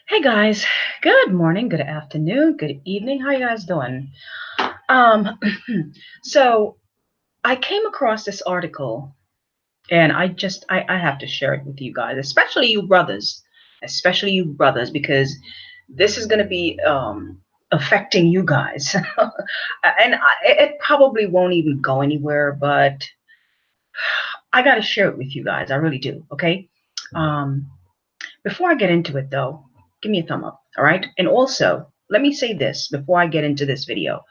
Hey guys, good morning, good afternoon, good evening. How you guys doing? Um, so I came across this article and I have to share it with you guys, especially you brothers, because this is going to be affecting you guys. It probably won't even go anywhere, but I got to share it with you guys. I really do. Okay. Um, Before I get into it, though, give me a thumb up, all right? And also, let me say this before I get into this video.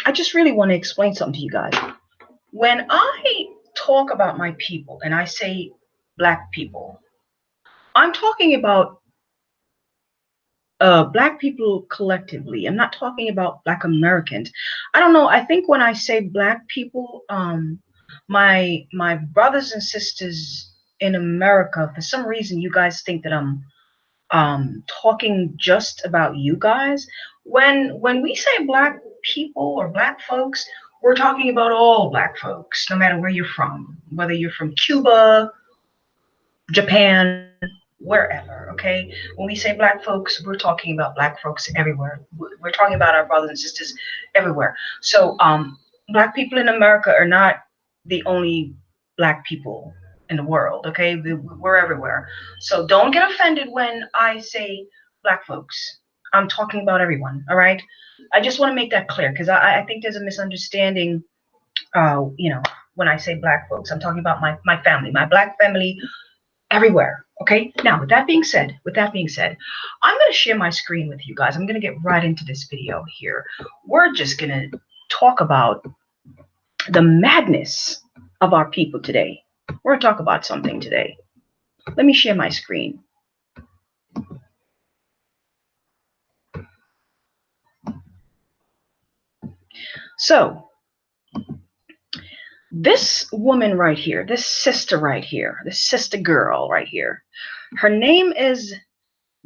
I just really want to explain something to you guys. When I talk about my people and I say Black people, I'm talking about Black people collectively. I'm not talking about Black Americans. I don't know. I think when I say Black people, my brothers and sisters in America, for some reason, you guys think that I'm talking just about you guys. When we say Black people or Black folks, we're talking about all Black folks, no matter where you're from, whether you're from Cuba, Japan, wherever. Okay, when we say Black folks, we're talking about Black folks everywhere. We're talking about our brothers and sisters everywhere. So Black people in America are not the only Black people in the world. Okay, we're everywhere. So don't get offended when I say Black folks. I'm talking about everyone. All right, I just want to make that clear because I think there's a misunderstanding. When I say Black folks, I'm talking about my family, my Black family everywhere. Okay. Now, with that being said, I'm going to share my screen with you guys. I'm going to get right into this video here. We're just going to talk about the madness of our people today. We're going to talk about something today. Let me share my screen. So, this woman right here, this sister right here, this sister girl right here, her name is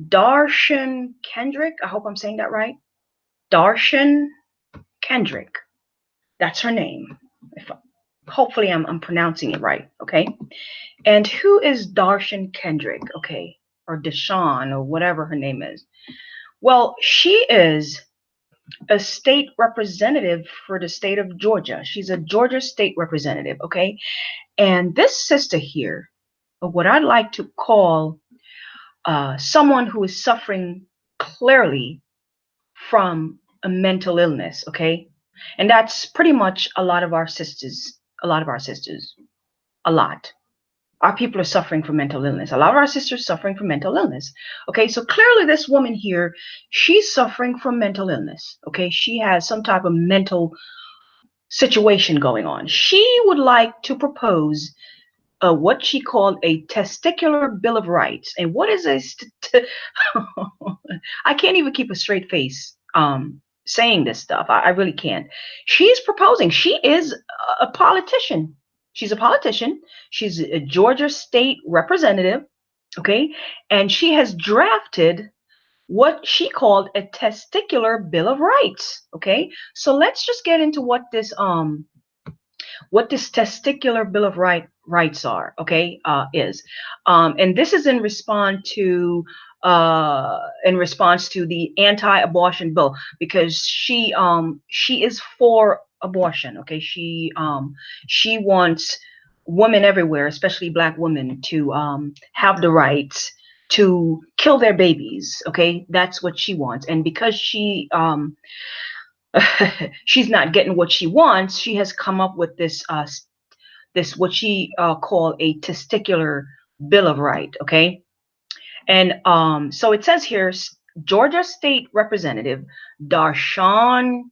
Dar'shunKendrick. I hope I'm saying that right. Dar'shunKendrick. That's her name. Hopefully I'm pronouncing it right, okay? And who is Dar'shunKendrick, okay? Or Deshawn, or whatever her name is. Well, she is a state representative for the state of Georgia. She's a Georgia state representative, okay? And this sister here, what I'd like to call someone who is suffering clearly from a mental illness, okay? And that's pretty much a lot of our sisters, a lot. Our people are suffering from mental illness. A lot of our sisters suffering from mental illness. Okay, so clearly this woman here, she's suffering from mental illness. Okay, she has some type of mental situation going on. She would like to propose what she called a testicular bill of rights. And what is a I can't even keep a straight face saying this stuff. I really can't. She's proposing. She is a politician. She's a politician. She's a Georgia state representative. Okay. And she has drafted what she called a testicular bill of rights. Okay. So let's just get into what this testicular bill of rights are, okay, is. And this is in response to the anti-abortion bill, because she is for abortion, okay. She wants women everywhere, especially Black women, to have the rights to kill their babies, okay. That's what she wants. And because she's not getting what she wants, she has come up with this what she call a testicular bill of right, okay. And so it says here, Georgia State Representative Dar'shun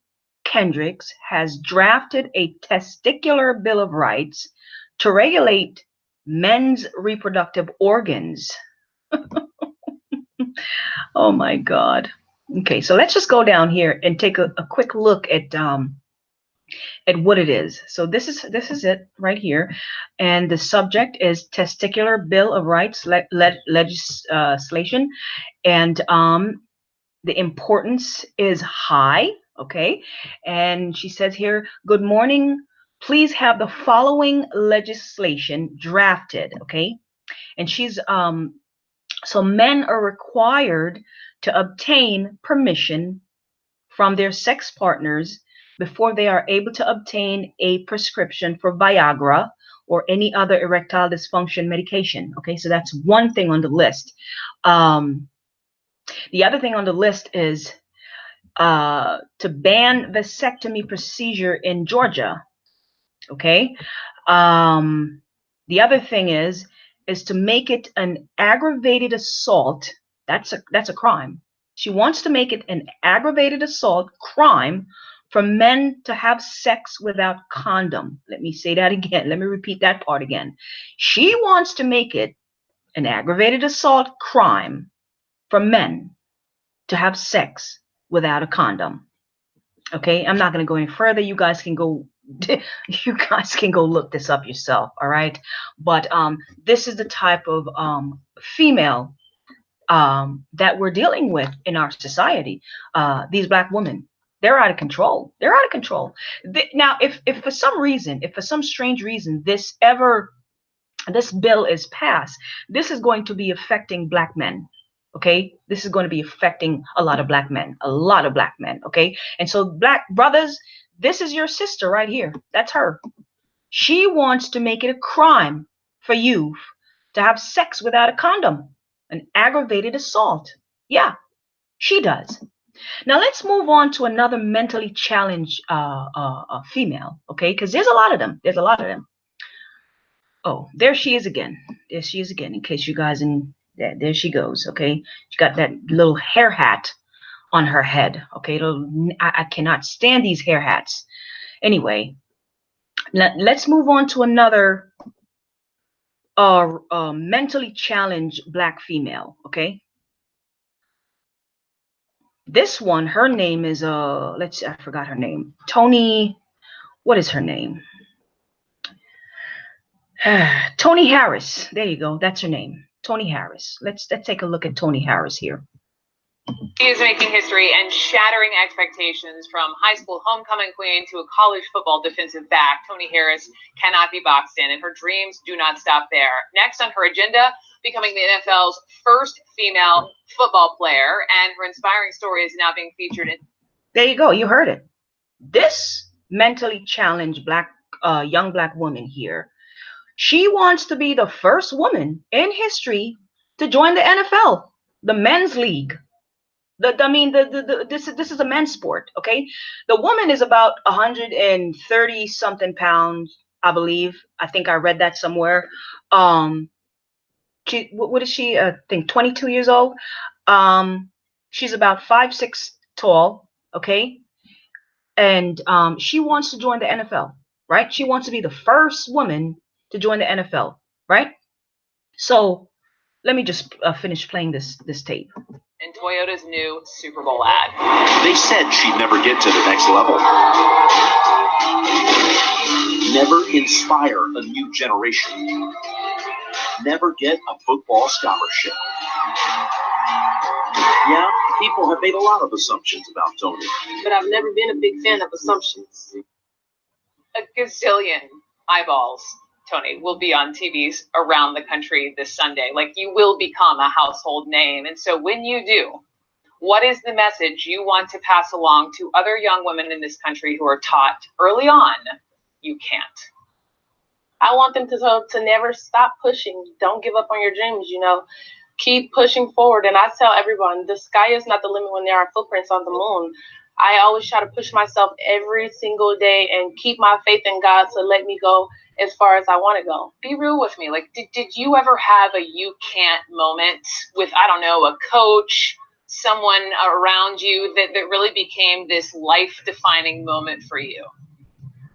Kendricks has drafted a testicular bill of rights to regulate men's reproductive organs. Oh my God. Okay, so let's just go down here and take a quick look at what it is. So this is it right here, and the subject is Testicular Bill of Rights legislation, and the importance is high. Okay, and she says here, "Good morning. Please have the following legislation drafted." Okay, and she's So men are required to obtain permission from their sex partners before they are able to obtain a prescription for Viagra or any other erectile dysfunction medication. Okay, so that's one thing on the list. The other thing on the list is to ban vasectomy procedure in Georgia. Okay. The other thing is to make it an aggravated assault. That's a crime. She wants to make it an aggravated assault crime for men to have sex without condom. Let me say that again. Let me repeat that part again. She wants to make it an aggravated assault crime for men to have sex without a condom. Okay, I'm not going to go any further. You guys can go look this up yourself. All right, but this is the type of female that we're dealing with in our society. These black women, they're out of control. They're out of control. Now, if for some reason, if for some strange reason this bill is passed, this is going to be affecting black men. Okay, this is going to be affecting a lot of black men, okay. And so black brothers, this is your sister right here. That's her. She wants to make it a crime for you to have sex without a condom, an aggravated assault. Yeah, she does. Now let's move on to another mentally challenged female, okay, because there's a lot of them. Oh, there she is again. There she is again. In case you guys there she goes. Okay, she got that little hair hat on her head. Okay, I cannot stand these hair hats. Anyway, let's move on to another mentally challenged black female. Okay, this one, her name is I forgot her name. Tony. What is her name? Tony Harris. There you go. That's her name. Tony Harris. Let's take a look at Tony Harris here. She is making history and shattering expectations. From high school homecoming queen to a college football defensive back, Tony Harris cannot be boxed in, and her dreams do not stop there. Next on her agenda, becoming the NFL's first female football player, and her inspiring story is now being featured in... There you go. You heard it. This mentally challenged young black woman here, she wants to be the first woman in history to join the NFL, the men's league. This is a men's sport, okay? The woman is about 130 something pounds, I believe. I think I read that somewhere. What is she? I think 22 years old. She's about 5'6" tall, okay? And she wants to join the NFL, right? She wants to be the first woman to join the NFL, right? So let me just finish playing this tape. In Toyota's new Super Bowl ad. They said she'd never get to the next level. Never inspire a new generation. Never get a football scholarship. Yeah, people have made a lot of assumptions about Tony. But I've never been a big fan of assumptions. A gazillion eyeballs, Tony, will be on TVs around the country this Sunday. Like, you will become a household name. And so when you do, what is the message you want to pass along to other young women in this country who are taught early on, you can't? I want them to never stop pushing. Don't give up on your dreams, you know. Keep pushing forward. And I tell everyone, the sky is not the limit when there are footprints on the moon. I always try to push myself every single day and keep my faith in God to let me go as far as I want to go. Be real with me. Like, did you ever have a you can't moment with, I don't know, a coach, someone around you that really became this life-defining moment for you?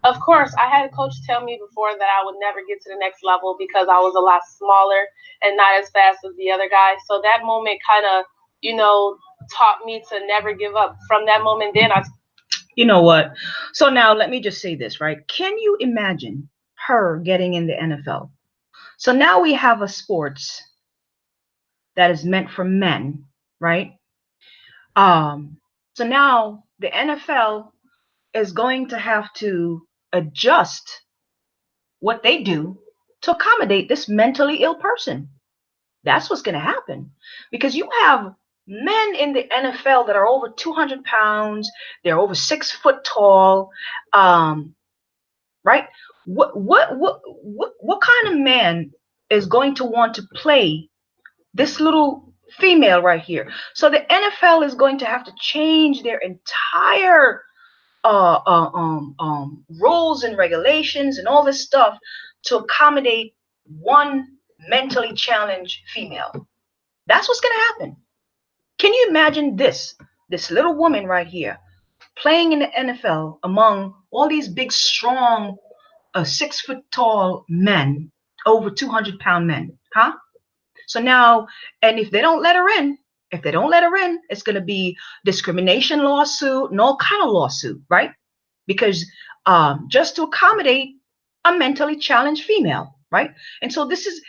Of course, I had a coach tell me before that I would never get to the next level because I was a lot smaller and not as fast as the other guys. So that moment kind of, you know, taught me to never give up. From that moment then, you know what? So now let me just say this, right? Can you imagine her getting in the NFL? So now we have a sports that is meant for men, right? So now the NFL is going to have to adjust what they do to accommodate this mentally ill person. That's what's going to happen, because you have men in the NFL that are over 200 pounds. They're over 6 foot tall. Right? What kind of man is going to want to play this little female right here? So the NFL is going to have to change their entire rules and regulations and all this stuff to accommodate one mentally challenged female. That's what's going to happen. Can you imagine this little woman right here playing in the NFL among all these big, strong, 6 foot tall men, over 200-pound men, huh? So now, and if they don't let her in, it's going to be discrimination lawsuit and all kind of lawsuit, right? Because just to accommodate a mentally challenged female, right? And so this is,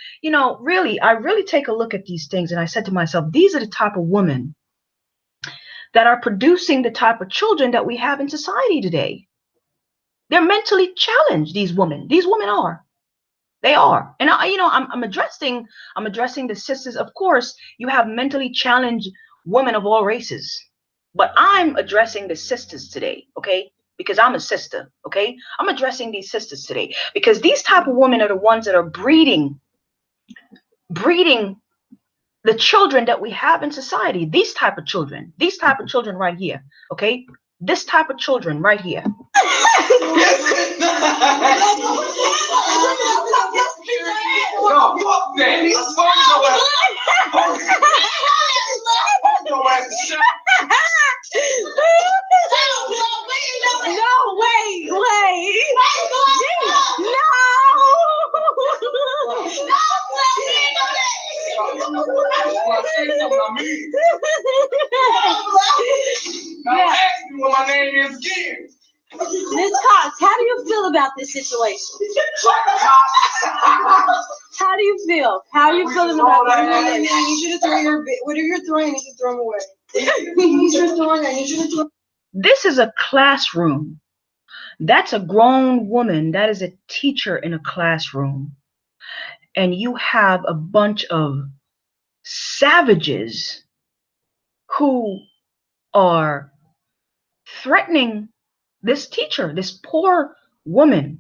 really, I really take a look at these things, and I said to myself, these are the type of women that are producing the type of children that we have in society today. They're mentally challenged. These women are. They are. And I'm addressing the sisters. Of course, you have mentally challenged women of all races, but I'm addressing the sisters today, okay? Because I'm a sister, okay? I'm addressing these sisters today because these type of women are the ones that are breeding the children that we have in society. These type of children right here, okay? This type of children right here. Now ask me what my name is again. Ms. Cox, how do you feel about this situation? How do you feel? How are you feeling about this? I need you to throw whatever you're throwing, I need you to throw them away. I need you to throw. This is a classroom. That's a grown woman. That is a teacher in a classroom. And you have a bunch of savages who are threatening this teacher, this poor woman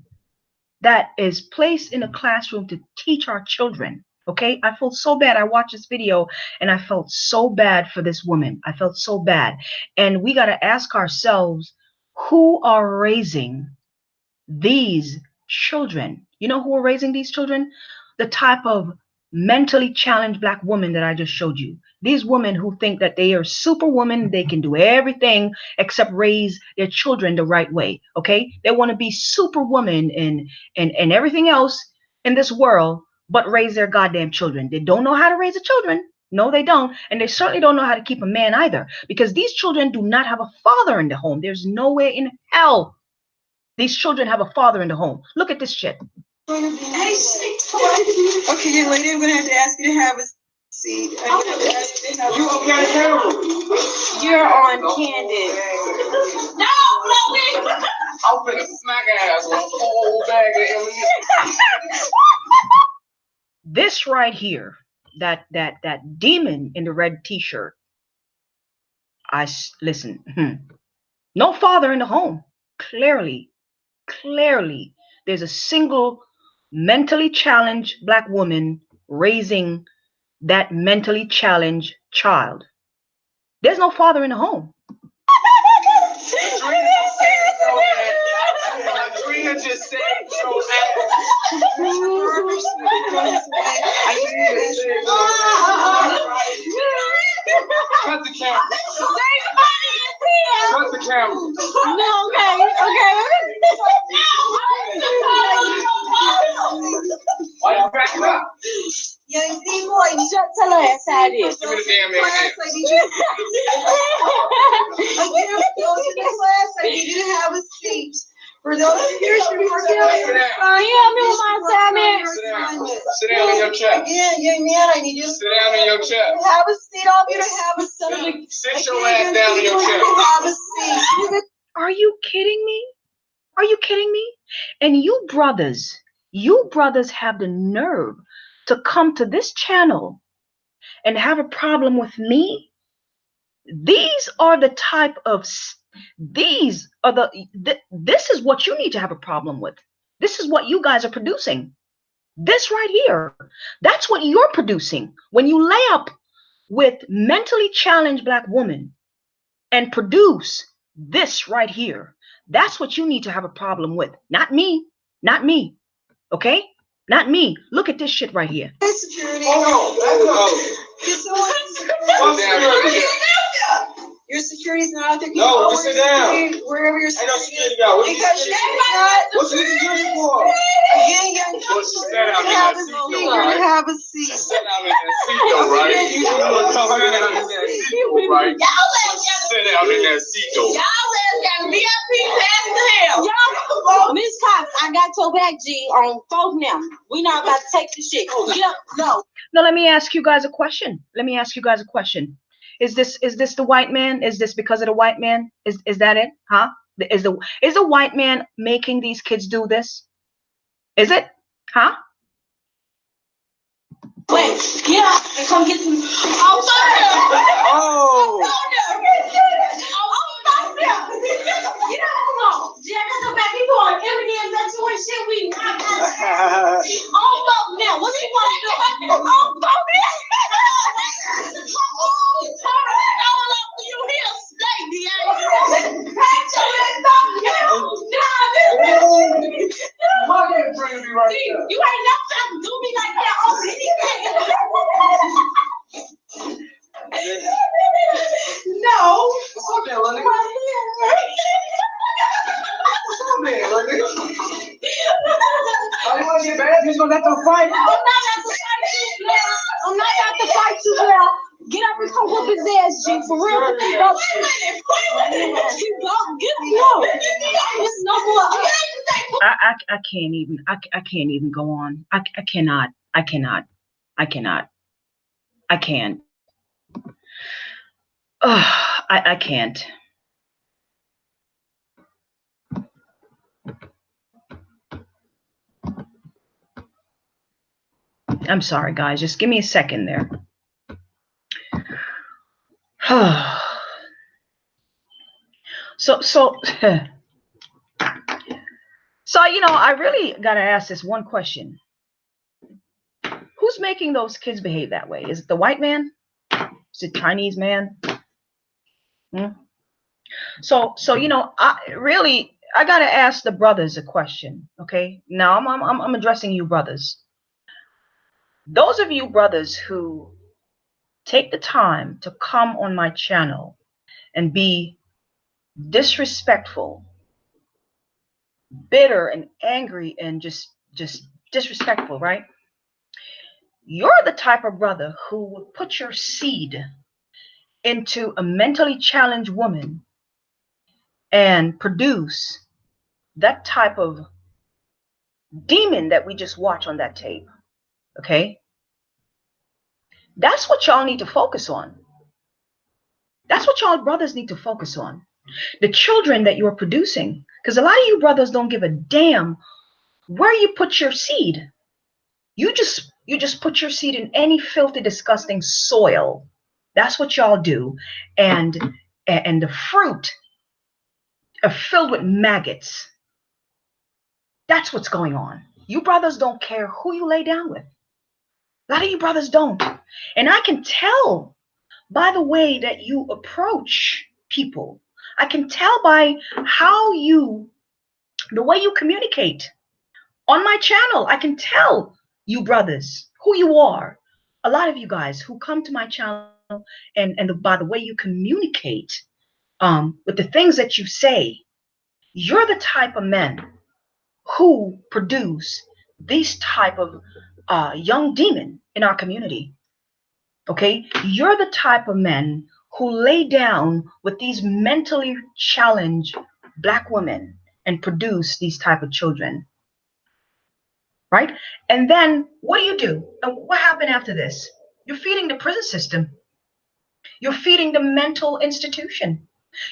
that is placed in a classroom to teach our children. Okay, I felt so bad. I watched this video and I felt so bad for this woman. I felt so bad. And we got to ask ourselves, who are raising these children? You know who are raising these children? The type of mentally challenged Black woman that I just showed you. These women who think that they are superwoman, they can do everything except raise their children the right way. Okay, they want to be superwoman and everything else in this world, but raise their goddamn children. They don't know how to raise the children. No, they don't. And they certainly don't know how to keep a man either, because these children do not have a father in the home. There's no way in hell these children have a father in the home. Look at this shit. Okay, young lady, I'm going to have to ask you to have a seat. You okay, you're on Candid. No, Chloe! I'm finna smack ass with a whole bag of M&M's. This right here, that demon in the red t-shirt. Listen. No father in the home. Clearly, there's a single mentally challenged Black woman raising that mentally challenged child. There's no father in the home. Trina just said so. Cut the camera. Cut the camera. No, okay. Why you back up? Young D-boy, shut tell her ass how it is. Give me the damn I need you to have a seat. For those of you who are Sit down in your chair. Yeah, young man, I need you to sit down in your chair. Have a seat. All of you to have a seat. Sit your ass down in your chair. Have a seat. Are you kidding me? Are you kidding me? And you brothers have the nerve to come to this channel and have a problem with me, these are the type of, these are this is what you need to have a problem with. This is what you guys are producing. This right here, that's what you're producing when you lay up with mentally challenged Black women and produce this right here. That's what you need to have a problem with. Not me. Not me. Okay? Not me. Look at this shit right here. Security. Your security's not out there. No, just sit down. Wherever your Ain't no security security guard. because you're not. What's the security for? Again, young Well, she people, sat down in that seat, though, you're right? gonna have a seat. Sit down in that seat, though, right? You sit down in that seat, though, right? Sit down in that seat, though. Y'all got VIP pass to hell. Y'all, Miss Cox, I got your back, G, on phone now. We not about to take the shit. Get up, no. Now let me ask you guys a question. Let me ask you guys a question. Is this the white man? Is this because of the white man? Is that it? Huh? Is the white man making these kids do this? Is it? Huh? Wait, get up and come get some. Oh, sorry. Oh. Get up, come on. Jack, I come back. You doing every damn that shit we not got. Oh, fuck now. What you want to do? Oh, fuck you ain't never trying to do me like that on anything. No. What's up there, Lundy? What's up there, Lundy? Oh, you want to get bad? You just gonna let them fight? I'm not out to fight you, girl. I'm not out to fight you, girl. Get up and come whoop his ass, G. For real. Go. Get up, no. There's no more. I can't even. I can't even go on. I cannot. I cannot. I cannot. I can't. I can't. I'm sorry, guys. Just give me a second there. So, you know, I really gotta ask this one question. Who's making those kids behave that way? Is it the white man? Is it Chinese man? So, you know, I gotta ask the brothers a question. Okay, now I'm addressing you brothers. Those of you brothers who take the time to come on my channel and be disrespectful, bitter and angry and just disrespectful, right? You're the type of brother who will put your seed into a mentally challenged woman and produce that type of demon that we just watched on that tape. Okay? That's what y'all need to focus on. That's what y'all brothers need to focus on. The children that you're producing. Because a lot of you brothers don't give a damn where you put your seed. You just put your seed in any filthy, disgusting soil. That's what y'all do. And the fruit are filled with maggots. That's what's going on. You brothers don't care who you lay down with. A lot of you brothers don't. And I can tell by the way that you approach people. I can tell by the way you communicate. On my channel, I can tell you brothers who you are. A lot of you guys who come to my channel and by the way you communicate, with the things that you say, you're the type of men who produce these type of young demon in our community. Okay, you're the type of men who lay down with these mentally challenged Black women and produce these type of children. Right? And then what do? And what happened after this? You're feeding the prison system. You're feeding the mental institution.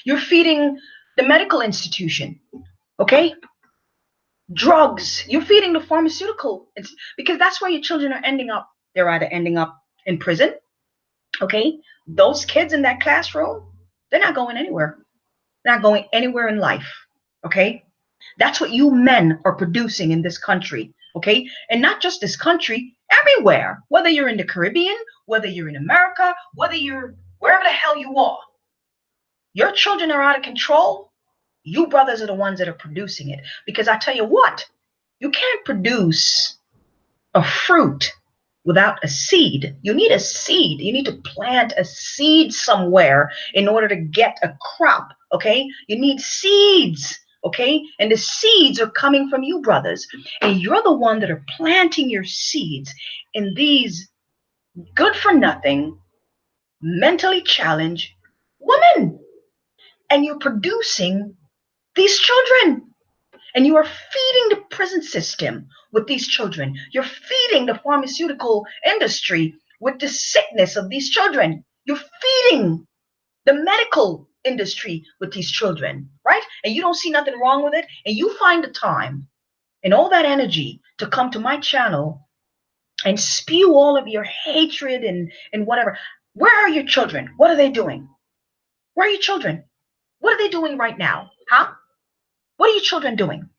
You're feeding the medical institution. Okay? Drugs. You're feeding the pharmaceutical. Because that's where your children are ending up. They're either ending up in prison Okay? Those kids in that classroom, they're not going anywhere. They're not going anywhere in life. Okay? That's what you men are producing in this country. Okay? And not just this country, everywhere. Whether you're in the Caribbean, whether you're in America, whether you're wherever the hell you are. Your children are out of control. You brothers are the ones that are producing it. Because I tell you what, you can't produce a fruit without a seed. You need a seed. You need to plant a seed somewhere in order to get a crop. Okay? You need seeds. Okay? And the seeds are coming from you brothers. And you're the one that are planting your seeds in these good for nothing, mentally challenged women. And you're producing these children. And you are feeding the prison system with these children. You're feeding the pharmaceutical industry with the sickness of these children. You're feeding the medical industry with these children, right? And you don't see nothing wrong with it. And you find the time and all that energy to come to my channel and spew all of your hatred and whatever. Where are your children? What are they doing? Where are your children? What are they doing right now? Huh? What are your children doing?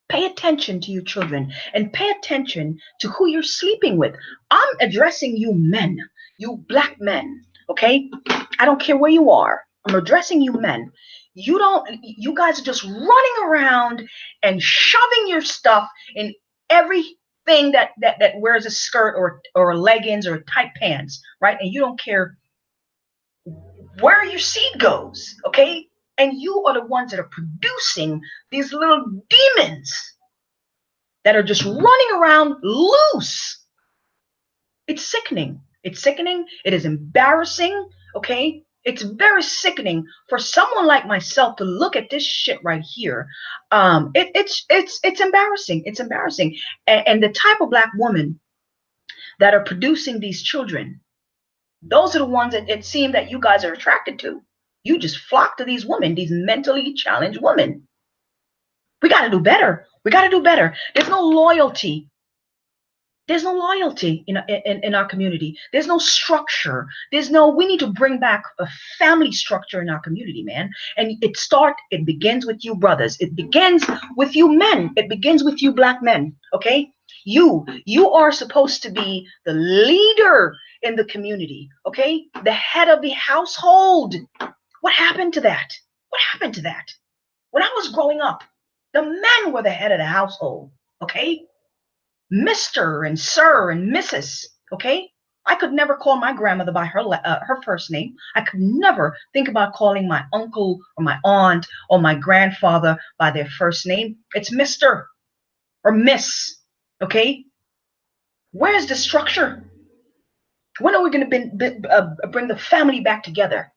Pay attention to your children and pay attention to who you're sleeping with. I'm addressing you men, you black men, okay? I don't care where you are. I'm addressing you men. You guys are just running around and shoving your stuff in everything that wears a skirt or leggings or tight pants, right? And you don't care where your seed goes, okay? And you are the ones that are producing these little demons that are just running around loose. It's sickening. It's sickening. It is embarrassing, okay? It's very sickening for someone like myself to look at this shit right here. It's embarrassing. It's embarrassing. And the type of black women that are producing these children, those are the ones that it seems that you guys are attracted to. You just flock to these women, these mentally challenged women. We got to do better. We got to do better. There's no loyalty. There's no loyalty in our community. There's no structure. We need to bring back a family structure in our community, man. And it begins with you brothers. It begins with you men. It begins with you black men, okay? You are supposed to be the leader in the community, okay? The head of the household. What happened to that? What happened to that? When I was growing up, the men were the head of the household, okay? Mr. and Sir and Mrs., okay? I could never call my grandmother by her first name. I could never think about calling my uncle or my aunt or my grandfather by their first name. It's Mr. or Miss, okay? Where's the structure? When are we going to bring the family back together?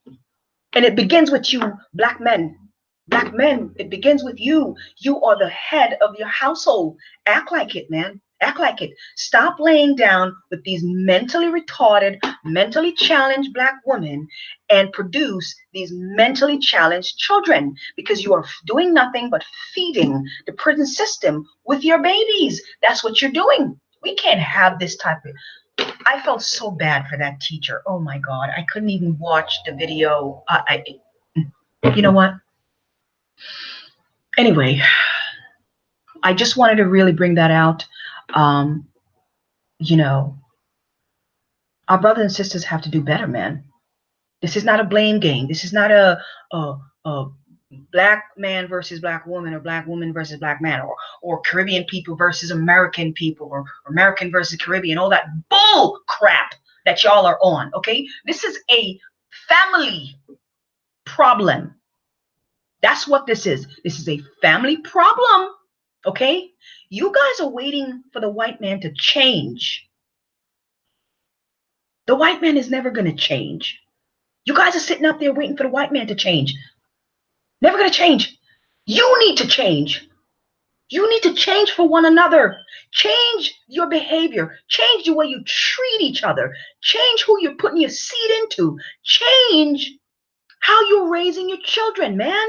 And it begins with you, black men. Black men, it begins with you. You are the head of your household. Act like it, man. Act like it. Stop laying down with these mentally retarded, mentally challenged black women and produce these mentally challenged children, because you are doing nothing but feeding the prison system with your babies. That's what you're doing. We can't have this type of... I felt so bad for that teacher. Oh my God. I couldn't even watch the video. You know what? Anyway, I just wanted to really bring that out. You know, our brothers and sisters have to do better, man. This is not a blame game. This is not a black man versus black woman, or black woman versus black man, or Caribbean people versus American people, or American versus Caribbean, all that bull crap that y'all are on, okay? This is a family problem. That's what this is. This is a family problem, okay? You guys are waiting for the white man to change. The white man is never going to change. You guys are sitting up there waiting for the white man to change. Never going to change. You need to change. You need to change for one another. Change your behavior. Change the way you treat each other. Change who you're putting your seed into. Change how you're raising your children, man.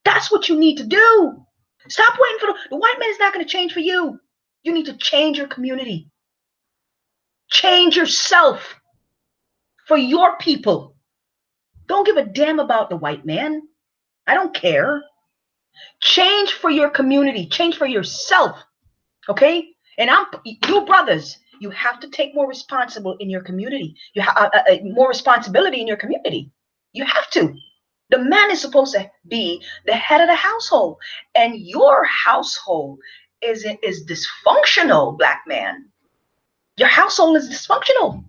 That's what you need to do. Stop waiting for the white man is not going to change for you. You need to change your community. Change yourself. for your people. Don't give a damn about the white man. I don't care. Change for your community. Change for yourself. Okay? And you brothers, you have to take more responsible in your community. You have more responsibility in your community. You have to. The man is supposed to be the head of the household, and your household is dysfunctional, black man. Your household is dysfunctional.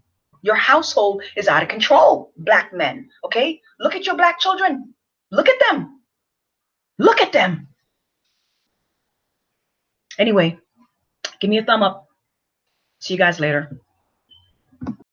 Your household is out of control, black men. Okay? Look at your black children. Look at them. Look at them. Anyway, give me a thumb up. See you guys later.